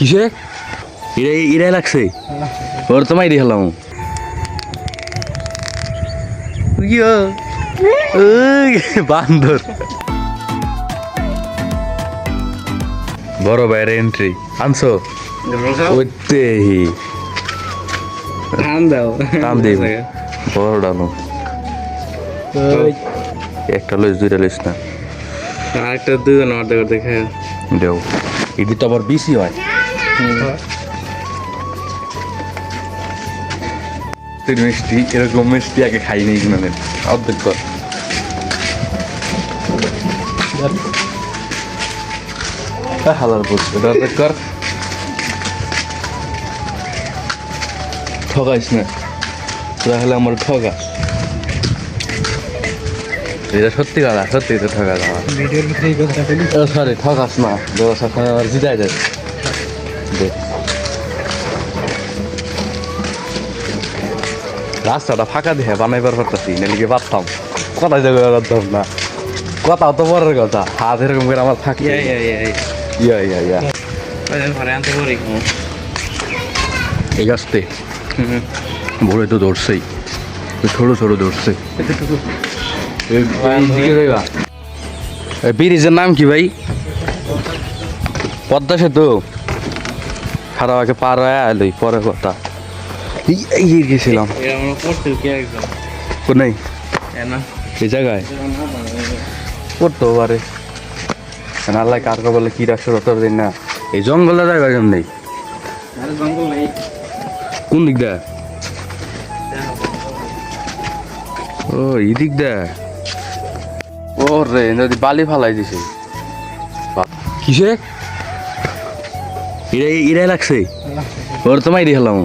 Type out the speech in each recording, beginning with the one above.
কিসে ইরাই লাগছে ওর তো মাইরি খেলাম বান্দর বড় বাইরে এন্ট্রি আনছো ওইতে টান দেব বড় ডানো একটা লইস দুইটা লইস না আরেকটা দুজন অর্ধেক অর্ধেক খায় দেও এটি তো আবার বেশি হয় মিষ্টি এরকম মিষ্টি আগে খাই নেই মানে অর্ধেক কর হালার বলছে অর্ধেক কর ঠকাইস না তাহলে আমার ঠকা এটা সত্যি কথা সত্যি তো ঠকা যাওয়া সরি ঠকাস না ব্যবস্থা আমার জিতাই দেয় রাস্তাটা ফাঁকা দিয়ে বানাইবার পারতাছি নালিকে পারতাম কোথায় যাবে পারতাম না কথাও তো বড়ের কথা হাত এরকম করে আমার থাকি এই গাছতে ভোরে তো ধরছেই ছোটো ছোটো ধরছে ব্রিজের নাম কি ভাই পদ্মা সেতু খারাপ আগে পার হয়ে আলোই পরে কথা গেছিলাম কোনাই এই জায়গায় করতে পারে আল্লাহ কার বলে কি রাখছো তোর দিন না এই জঙ্গলের জায়গা কেমন নেই কোন দিক দা ও এই দিক দা ও রে নদী বালি ফালাই দিছে কিসে ইরাই লাগছে ওর তো মাইরি খেলাম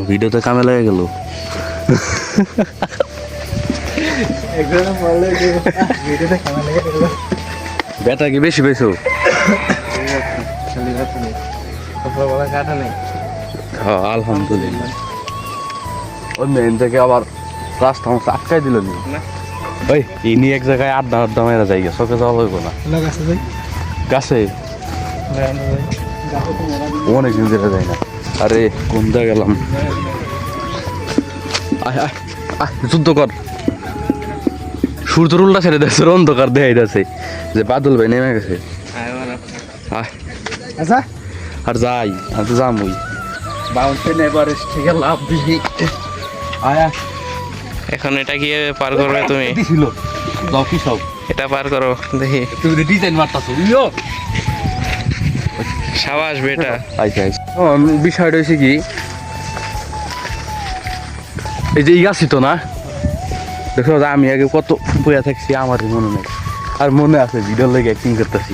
ভিডিওতে কামে লেগে গেল বেটা কি বেশি পেয়েছো আলহামদুলিল্লাহ ওই মেন থেকে আবার রাস্তা আমার আটকাই দিল নি ওই ইনি এক জায়গায় আড্ডা আড্ডা মেরা যাই চোখে যাওয়া হইব না গাছে অনেকদিন ধরে যায় না আরে কোন জায়গা গেলাম যুদ্ধ কর সূর্য উল্টা ছেড়ে দিয়েছে অন্ধকার দেখাই যাচ্ছে যে বাদল ভাই নেমে গেছে আর যাই আর তো যাম ওই মাউন্টেন এভারেস্ট থেকে লাভ দিই আয়া এখন এটা গিয়ে পার করবে তুমি ছিল যাও কি সব এটা পার করো দেখি তুমি ডিজাইন মারতাছো ইয়ো সাবাস বেটা আচ্ছা বিষয়টা হয়েছে কি এই যে গাছি তো না দেখো আমি আগে কত বইয়া থাকছি আমার মনে নেই আর মনে আছে ভিডিও লেগে অ্যাক্টিং করতেছি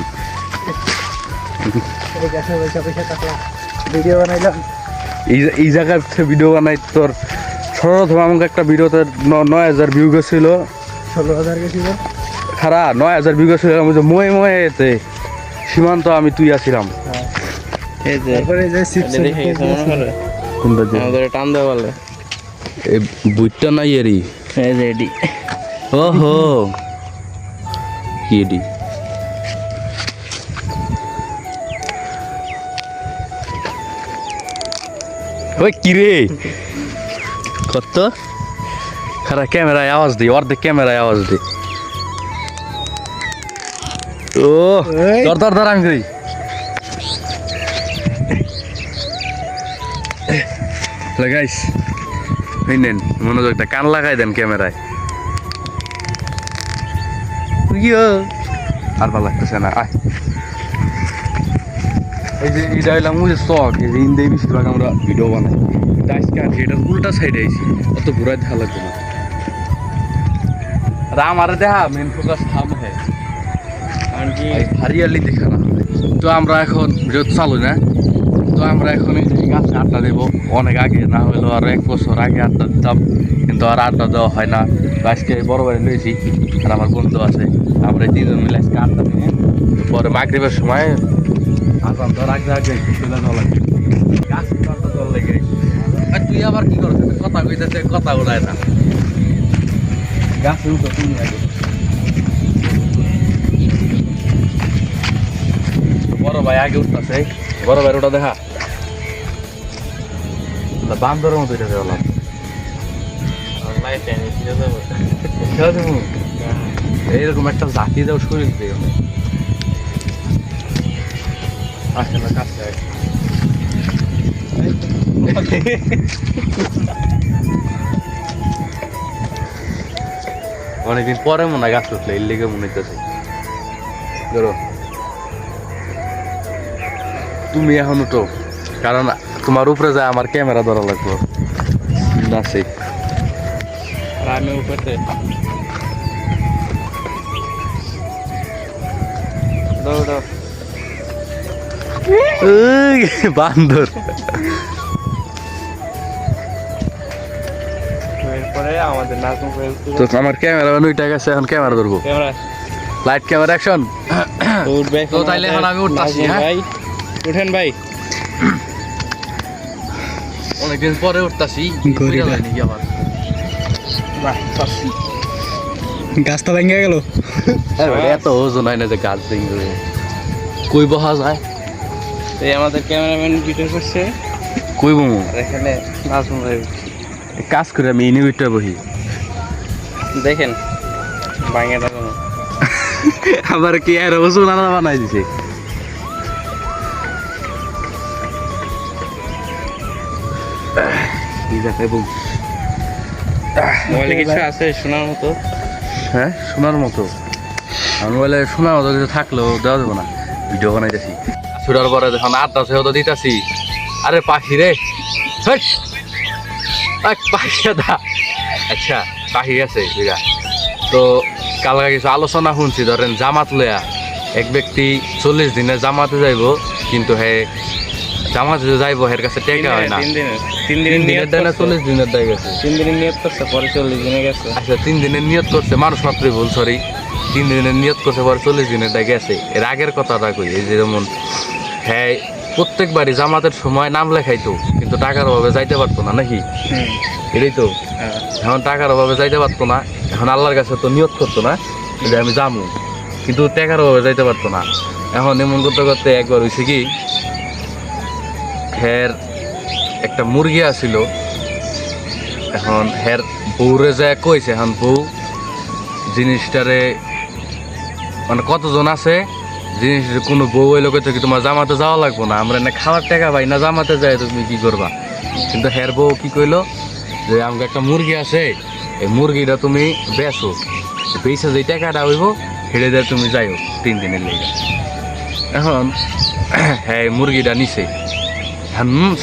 এই জায়গার ভিডিও বানাই তোর সর্বপ্রথম আমাকে একটা ভিডিওতে 9,000 ভিউ গেছিল 16,000 গেছিল খারা 9,000 ভিউ গেছিল ময়ে ময়ে এতে সীমান্ত আমি তুই আসিলাম টান দেওয়া বলে এই বুটটা নাই এরি এডি ওহো কি এডি ওই কি রে কত খারা ক্যামেরায় আওয়াজ দি অর্ধেক ক্যামেরায় আওয়াজ দি ও ধর ধর ধর আমি করি লাগাইস নেন মনোযোগটা কান লাগাই দেন ক্যামেরায় আর ভালো লাগতেছে না আয় এই যে এটা হইলাম মুঝে শখ এই যে ইন্দিয়ায় বেশিরভাগ আমরা ভিডিও বানাই আজকে আর এটার উল্টা সাইডে আইছি অত ঘুরাই দেখা লাগবে না আর আমার দেখা মেন ফোকাস থাম হ্যাঁ হারিয়ালি দেখা না তো আমরা এখন যেহেতু চালু না তো আমরা এখন এই গাছে আড্ডা দেবো অনেক আগে না হলেও আর 1 বছর আগে আড্ডা দিতাম কিন্তু আর আড্ডা দেওয়া হয় না আজকে বড় বাড়ি লইছি আর আমার বন্ধু আছে আমরা 3জন মিলে আজকে আড্ডা দেবো পরে মাগরিবের সময় আসাম ধর আগে আগে চলে যাওয়া লাগে গাছ আড্ডা দেওয়ার লাগে আর তুই আবার কি করছিস কথা কইতেছে কথা উড়ায় না গাছে উঠো তুমি আগে বড় বড় ভাই আগে উঠতেছে বড় ভাই ওটা দেখা বান্দরের মতো এটা দেওয়া এইরকম একটা জাতি দাও শরীর দিয়ে আসে না কাছে অনেকদিন পরে মনে হয় গাছ উঠলে এর লেগে মনে হইতেছে ধরো তুমি এখন উঠো কারণ তোমার উপরে যায় আমার ক্যামেরা ধরা লাগলো আছে আর আমি উপরে দৌড় বান্দর এরপরে আমাদের নাজমুল ভাই তো আমার ক্যামেরা ওইটা গেছে এখন ক্যামেরা ধরবো ক্যামেরা লাইট ক্যামেরা অ্যাকশন উঠবে তো তাইলে এখন আমি উঠতাছি, হ্যাঁ? ভাই উঠেন ভাই অনেকদিন পরে উঠতাছি আবার গাছটা ভেঙে গেল। এত ওজন হয় না যে গাছ ভেঙে কই বহা যায় এই আমাদের ক্যামেরাম্যান ভিডিও করছে কই বমু আর এখানে নাজমুল ভাই কাজ করে আমি ইউনিভার্সিটি বহি দেখেন ভাঙে থাকুন আবার কি আর ওজন আলাদা বানাই দিছে কি দেখে বউ মোবাইলে কিছু আছে শোনার মতো হ্যাঁ শোনার মতো আমি বলে শোনার মতো কিছু থাকলেও দেওয়া দেবো না ভিডিও বানাইতেছি ছুটার পরে যখন আটটা সেও তো দিতেছি আরে পাখি রে হেই! পাখি দা আচ্ছা পাখি গেছে বুঝা তো কালকে কিছু আলোচনা শুনছি ধরেন জামাত লয়া এক ব্যক্তি 40 দিনে জামাতে যাইব কিন্তু হে জামাতে যে যাইব হের কাছে টেকা হয় না 3 দিনের দিনের দেয় না 40 দিনের দেয় গেছে 3 দিনের নিয়ত করছে পরে 40 দিনে গেছে আচ্ছা 3 দিনের নিয়ত করছে মানুষ মাত্রই ভুল সরি 3 দিনের নিয়ত করছে পরে 40 দিনের দেয় গেছে এর আগের কথাটা কই এই যে যেমন হ্যাঁ প্রত্যেকবারই জামাতের সময় নাম লেখাইতো কিন্তু টাকার অভাবে যাইতে পারতো না নাকি এটাই তো এখন টাকার অভাবে যাইতে পারতো না এখন আল্লাহর কাছে তো নিয়ত করতো না যে আমি যাবো কিন্তু টাকার অভাবে যাইতে পারতো না এখন এমন করতে করতে একবার হয়েছে কি হের একটা মুরগি আসিল এখন হের বউরে যায় কইছে এখন বউ জিনিসটারে মানে কতজন আছে জিনিস কোনো বউ এলো কইতো কি তোমার জামাতে যাওয়া লাগবো না আমরা না খাওয়ার টাকা পাই না জামাতে যাই তুমি কি করবা কিন্তু হের বউ কি কইলো যে আমাকে একটা মুরগি আছে এই মুরগিটা তুমি বেচো বেচে যে টাকাটা হইব হেরে দিয়ে তুমি যাইও 3 দিনের লেগে এখন হ্যাঁ মুরগিটা নিছে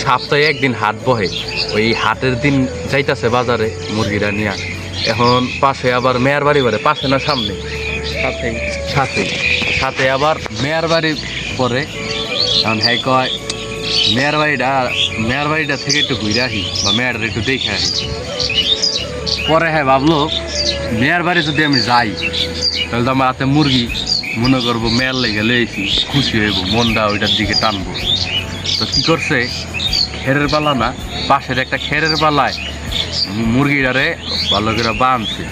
সপ্তাহে একদিন হাট বহে ওই হাটের দিন যাইতাছে বাজারে মুরগিটা নিয়ে এখন পাশে আবার মেয়ার বাড়ি বাড়ে পাশে না সামনে সাথে সাথে আবার মেয়ার বাড়ি পরে এখন হ্যাঁ কয় মেয়ার বাড়িটা থেকে একটু ঘুরে আসি বা মেয়ারটা একটু দেখে আসি পরে হ্যাঁ ভাবলো মেয়ার বাড়ি যদি আমি যাই তাহলে তো আমার হাতে মুরগি মনে করবো মেয়ার লেগে লেগেছি খুশি হইব মনটা ওইটার দিকে টানবো তো কী করছে খেরের পালা না পাশের একটা খেরের পালায় মুরগিটারে ভালো করে বাঁধছে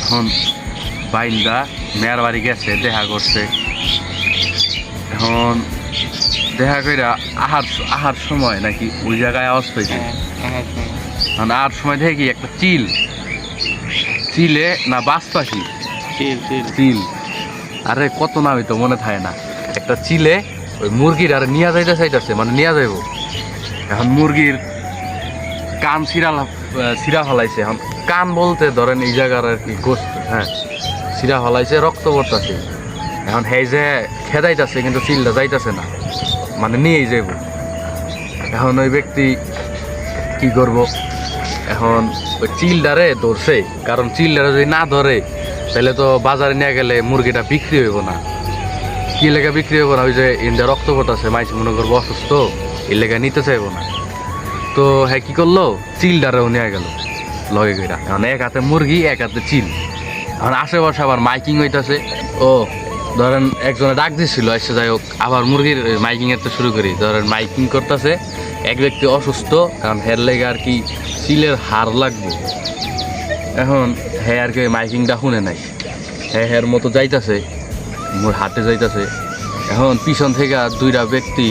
এখন বাইন্দা মেয়ার বাড়ি গেছে দেখা করছে এখন দেখা করে আহার সময় নাকি ওই জায়গায় আওয়াজ পেয়েছে এখন আহার সময় দেখি একটা চিলে না বাস পাখি চিল আরে কত না হইতো মনে থাকে না একটা চিলে ওই মুরগির আর নিয়ে যাইতে চাইতেছে মানে নিয়ে যাইব এখন মুরগির কান সিরা ফলাইছে এখন কান বলতে ধরেন এই জায়গার আর কি গোস্ত হ্যাঁ সিরা ফলাইছে রক্ত পড়তেছে এখন হে যে খেদাইতেছে কিন্তু চিলটা যাইতেছে না মানে নিয়েই যাইব এখন ওই ব্যক্তি কি করব এখন ওই চিলটারে ধরছে কারণ চিলটারে যদি না ধরে তাহলে তো বাজারে নিয়ে গেলে মুরগিটা বিক্রি হইব না কি লেগে বিক্রি হইব না ওই যে ইন্ডিয়া রক্ত পড়তেছে মাইস মনে করবো অসুস্থ এই লেগে নিতে চাইব না তো হ্যাঁ কি করলো চিলটারেও নিয়ে গেল লগে গেরা এখন এক হাতে মুরগি এক হাতে চিল এখন আশেপাশে আবার মাইকিং হইতেছে ও ধরেন একজনে ডাক দিচ্ছিল এসে যাই হোক আবার মুরগির মাইকিং এর তো শুরু করি ধরেন মাইকিং করতেছে এক ব্যক্তি অসুস্থ কারণ হের লেগে আর কি চিলের হার লাগবে এখন হ্যাঁ আর কি মাইকিংটা শুনে নাই হ্যাঁ হের মতো যাইতেছে মোর হাটে যাইতেছে এখন পিছন থেকে দুইটা ব্যক্তি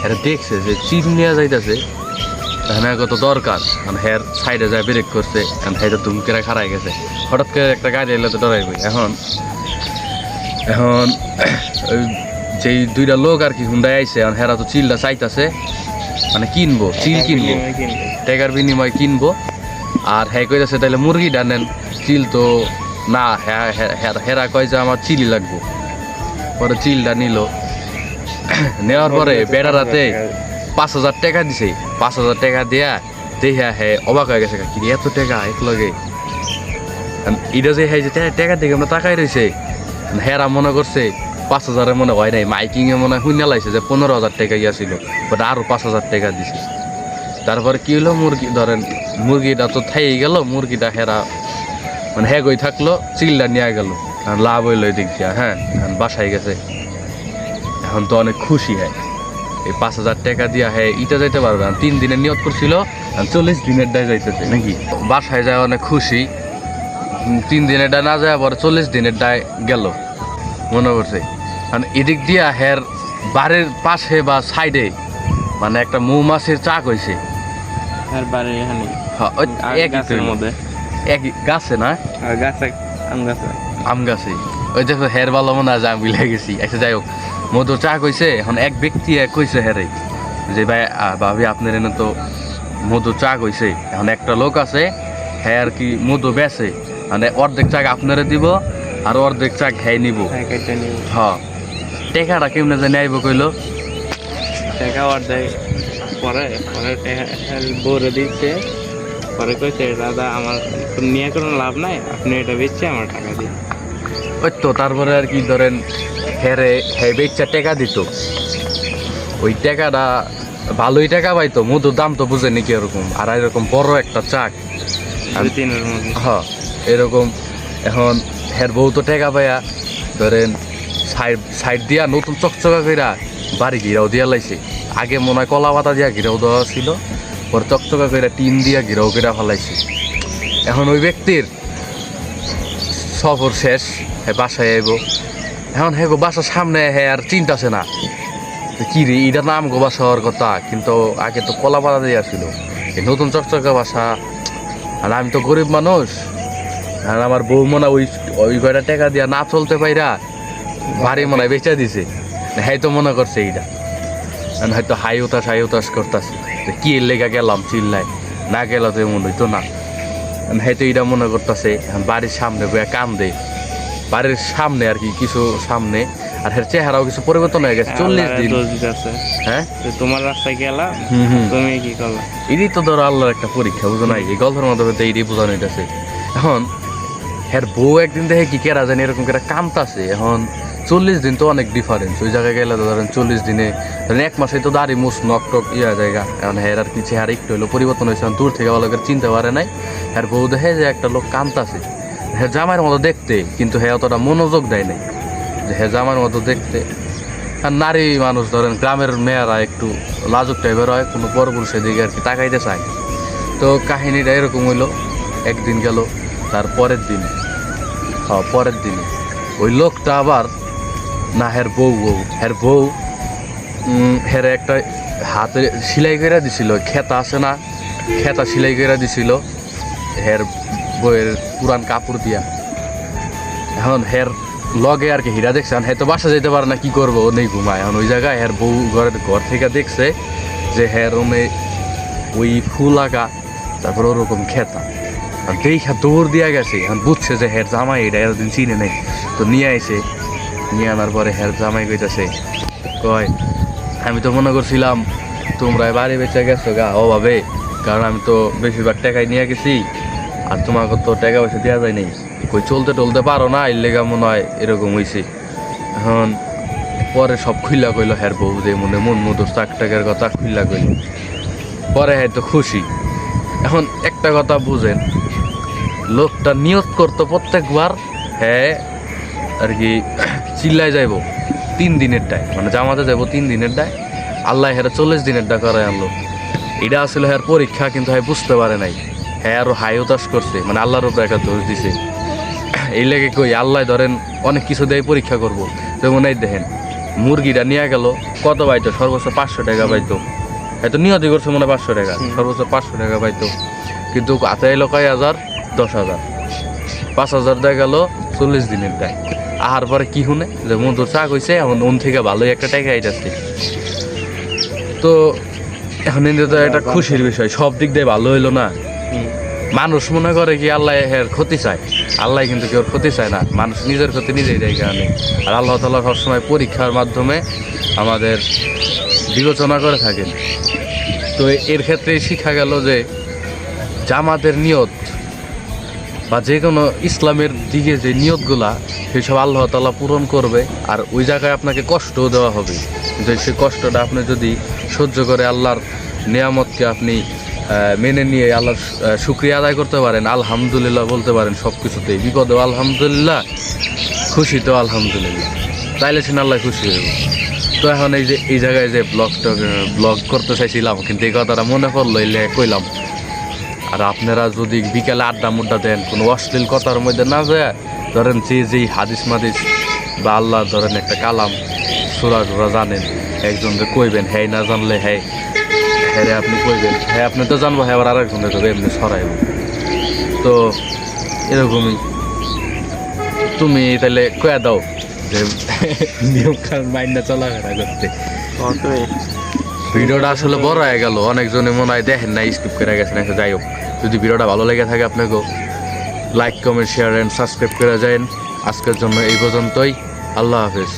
এটা দেখছে যে চিল নিয়ে যাইতেছে, হ্যাঁ কত দরকার, মানে হের সাইডে যায় ব্রেক করছে, হেটা ধুমকেরা খারাই গেছে। হঠাৎ করে একটা গাড়ি এলে তো ডরাইবই। এখন ওই যেই দুইটা লোক আর কি হুন্ডায় আইছে, এখন হেরা তো চিলটা চাইতেছে, মানে কিনবো, চিল কিনবো, টাকার বিনিময় কিনবো। আর হ্যাঁ কইতেছে তাহলে মুরগিটা নেন, চিল তো না। হেরা কয় যে আমার চিলি লাগবো। পরে চিলটা নিল, নেওয়ার পরে বেড়া রাতে 5,000 টাকা দিছে। 5,000 টাকা দিয়া দেখা হ্যাঁ অবাক হয়ে গেছে, কি এত টাকা এক লগে। এটা যে হ্যাঁ যে টাকা দিকে আমরা তাকাই রয়েছে, হেরা মনে করছে 5,000 মনে হয় নাই, মাইকিং এ মনে হয় শুনে লাইছে যে 15,000 টাকা ইয়া বাট আরো 5,000 টাকা দিছে। তারপরে কি হলো, মুরগি ধরেন মুরগিটা তো থাই গেল, মুরগিটা হেরা মানে হ্যাগই থাকলো, চিলটা নিয়ে গেল, লাভ হইলো এদিক দিয়া। হ্যাঁ বাসায় গেছে, এখন তো অনেক খুশি। হয় এই 5,000 টাকা দিয়া হ্যাঁ ইটা যাইতে পারবে না। 3 দিনের নিয়ত করছিল, 40 দিনের ডায় যাইতেছে নাকি। বাসায় যায় অনেক খুশি, 3 দিনের ডায় না যায়, আবার 40 দিনের ডায় গেল মনে করছে। কারণ এদিক দিয়া হের বাড়ির পাশে বা সাইডে মানে একটা মৌমাছির চাক হয়েছে। আর বাড়ি এখানে একই মধ্যে একই গাছে না, গাছে আম গাছে। ওই দেখো হের ভালো মনে হয়, আমি বিলে গেছি। আচ্ছা যাই হোক, মধুর চা কইছে। এখন এক ব্যক্তি কইছে হেরে যে ভাই ভাবি আপনার এনে তো মধুর চা কইছে। এখন একটা লোক আছে, হ্যাঁ আর কি মধু বেছে, মানে অর্ধেক চাক আপনারা দিব আর অর্ধেক চাক হ্যাঁ নিব। হ্যাঁ টেকাটা কেমনে জানি আইব কইলো, টাকা অর্ধেক পরে বলে দিচ্ছে। পরে কইছে দাদা আমার নিয়ে কোনো লাভ নাই, আপনি এটা বেচছে আমার টাকা দিন। ওই তো তারপরে আর কি ধরেন হেরে হ্যাঁ বেচা টাকা দিত। ওই টাকাটা ভালোই টাকা পাইতো, মধুর দাম তো বুঝে নাকি এরকম। আর এরকম বড় একটা চাক, হ্যাঁ এরকম। এখন হের বউ তো টাকা পাইয়া ধরেন সাইড দিয়া নতুন চকচকা কইরা বাড়ি ঘিরাও দিয়া লাইছে। আগে মনে হয় কলা পাতা দিয়া ঘিরাও দেওয়া ছিল, পরে চকচকা কইরা টিন দিয়া ঘিরাও কইরা ফেলাইছে। এখন ওই ব্যক্তির সফর শেষ, হ্যাঁ বাসায় আইব। এখন হ্যাঁ বাসার সামনে হ্যাঁ আর চিন্তাছে না কি রে এটা নাম গো বাসা হওয়ার কথা, কিন্তু আগে তো কলা পাতা দিয়ে আসছিল। এই নতুন চকচকা বাসা, আর আমি তো গরিব মানুষ, আর আমার বউ মনে ওই কয়টা টাকা দিয়া না চলতে পাইরা বাড়ি মনে হয় বেচা দিছে। হ্যাঁ তো মনে করছে এইটা, হয়তো হাই উতাস করতেছে কি এর লেগা গেলাম চিল্লাই, না গেল তো এমন হইতো না। হয়তো এইটা মনে করতেছে। বাড়ির সামনে বইয়া কান্দে, বাড়ির সামনে আর কি কিছু সামনে। আর এর চেহারাও কিছু পরিবর্তন হয়ে গেছে। 40 দিন হ্যাঁ তোমার রাস্তায় গেলা, তুমি কি করলা? এরই তো ধরো আল্লাহর একটা পরীক্ষা, বুঝো নাই? এই গল্পের মাধ্যমে তো এইটাই বোঝানো হইতেছে। এখন হ্যার বউ একদিন দেখে কি কেরা জানি এরকম করে কামতাছে। এখন 40 দিন তো অনেক ডিফারেন্স। ওই জায়গায় গেলে তো ধরেন 40 দিনে ধরেন 1 মাসে তো দাড়ি মুছ নক টক ইয়া জায়গা। এখন হের আর কি চেহারা একটু হইলো পরিবর্তন হয়েছে, দূর থেকে ভালো করে চিনতে পারে নাই। হ্যার বউ দেখে যে একটা লোক কামতাছে, হ্যাঁ জামাইয়ের মতো দেখতে, কিন্তু হ্যাঁ অতটা মনোযোগ দেয় নাই যে হ্যাঁ জামাইয়ের মতো দেখতে। আর নারী মানুষ ধরেন গ্রামের মেয়েরা একটু লাজুক টাইপের হয়, কোনো পরপুরুষের দিকে আর কি তাকাইতে চায়। তো কাহিনীটা এরকম হইলো। একদিন গেল, তার পরের দিন পরের দিনে ওই লোকটা আবার না হের বউ হের একটা হাতে সেলাই করে দিছিল, খেতা আছে না, খেতা সেলাই করে দিছিল হের বইয়ের পুরান কাপড় দিয়া। এখন হের লগে আর কি হীরা দেখছে, হ্যাঁ তো বাসা যেতে পারে না, কি করবো, ও নেই ঘুমায়। এখন ওই জায়গায় হের বউ ঘর থেকে দেখছে যে হের ওই ফুল আগা, তারপর ওরকম খেতা দেখা দৌড় দিয়া গেছে। এখন বুঝছে যে হের জামাই এটা এতদিন চিনে নেই, তো নিয়ে আইছে। নিয়ে আনার পরে হের জামাই কইতাছে, কয় আমি তো মনে করছিলাম তোমরা বাড়ি বেঁচে গেছো গা অভাবে, কারণ আমি তো বেশিরভাগ টাকাই নিয়ে গেছি, আর তোমাকে তো টাকা পয়সা দেওয়া যায় নাই, কই চলতে টলতে পারো না, এর লেগা মনে হয় এরকম হয়েছে। এখন পরে সব খুইলা কইলো হের বউ, যে মন মধুর চাক টাকার কথা খুইলা কইল। পরে হ্যাঁ তো খুশি। এখন একটা কথা বুঝেন, লোকটা নিয়ত করতো প্রত্যেকবার হ্যাঁ আর কি চিল্লায় যাইব 3 দিনের ডায়, মানে জামাতে যাইব 3 দিনের ডায়। আল্লাহ হের 40 দিনের ডা করাই আনলো। এটা আসলে হ্যার পরীক্ষা, কিন্তু হ্যাঁ বুঝতে পারে নাই। হ্যাঁ আরো হাই উতাস করছে, মানে আল্লাহর উপরে একটা দোষ দিছে। এই লেগে কই আল্লাহ ধরেন অনেক কিছু দিয়ে পরীক্ষা করবো। যেমন এই দেখেন মুরগিটা নিয়ে গেল কত পাইতো সর্বোচ্চ 500 টাকা পাইতো, হয়তো নিয়তি করছে মনে হয় 500 টাকা, সর্বোচ্চ 500 টাকা পাইতো। কিন্তু হাতে এলো কয় হাজার, 10,000, 5,000 দেয় গেল 40 দিনের দেয়। আহার পরে কি শুনে যে মধুর চা কইছে এখন ওন থেকে ভালোই একটা টাকা আইতাছে। তো এখন কিন্তু তো একটা খুশির বিষয়, সব দিক দিয়ে ভালো হইলো না। মানুষ মনে করে কি আল্লাহ এর ক্ষতি চায়, আল্লাহ কিন্তু কেউ ক্ষতি চায় না, মানুষ নিজের ক্ষতি নিজেই দেয় কারণে। আর আল্লাহ তাআলা সবসময় পরীক্ষার মাধ্যমে আমাদের বিবেচনা করে থাকেন। তো এর ক্ষেত্রে শিখা গেল যে জামাতের নিয়ত বা যে কোনো ইসলামের দিকে যে নিয়তগুলা সেসব আল্লাহ তাআলা পূরণ করবে। আর ওই জায়গায় আপনাকে কষ্টও দেওয়া হবে, যে সেই কষ্টটা আপনি যদি সহ্য করে আল্লাহর নিয়ামতকে আপনি মেনে নিয়ে আল্লাহর শুকরিয়া আদায় করতে পারেন, আলহামদুলিল্লাহ বলতে পারেন সব কিছুতেই, বিপদেও আলহামদুলিল্লাহ, খুশিতেও আলহামদুলিল্লাহ, তাইলে সে আল্লাহ খুশি হইব। তো এখন এই যে এই জায়গায় যে ব্লগ করতে চাইছিলাম, কিন্তু এই কথাটা মনে পড়লো এলে কইলাম। আর আপনারা যদি বিকেলে আড্ডা মুড্ডা দেন কোনো অশ্লীল কথার মধ্যে না যায়, ধরেন যেই হাদিস মাদিস বা আল্লাহ ধরেন একটা কালাম সূরা টুরা জানেন, একজনকে কইবেন, হ্যাঁ না জানলে হ্যাঁ হ্যাঁ আপনি কইবেন, হ্যাঁ আপনি তো জানবো, হ্যাঁ আবার আরেকজনকে কবে এমনি ছড়াইব। তো এরকমই তুমি তাহলে কয়া দাও যে নিয়ম কানুন মাইন্ডা চলাফেরা করতে। ভিডিওটা আসলে বড় হয়ে গেল, অনেকজনে মনে হয় দেখেন না, স্কিপ করে গেছেন। যাই হোক, যদি ভিডিওটা ভালো লেগে থাকে আপনাকেও like comment share and subscribe করে যান। আজকের জন্য এই পর্যন্তই, আল্লাহ হাফেজ।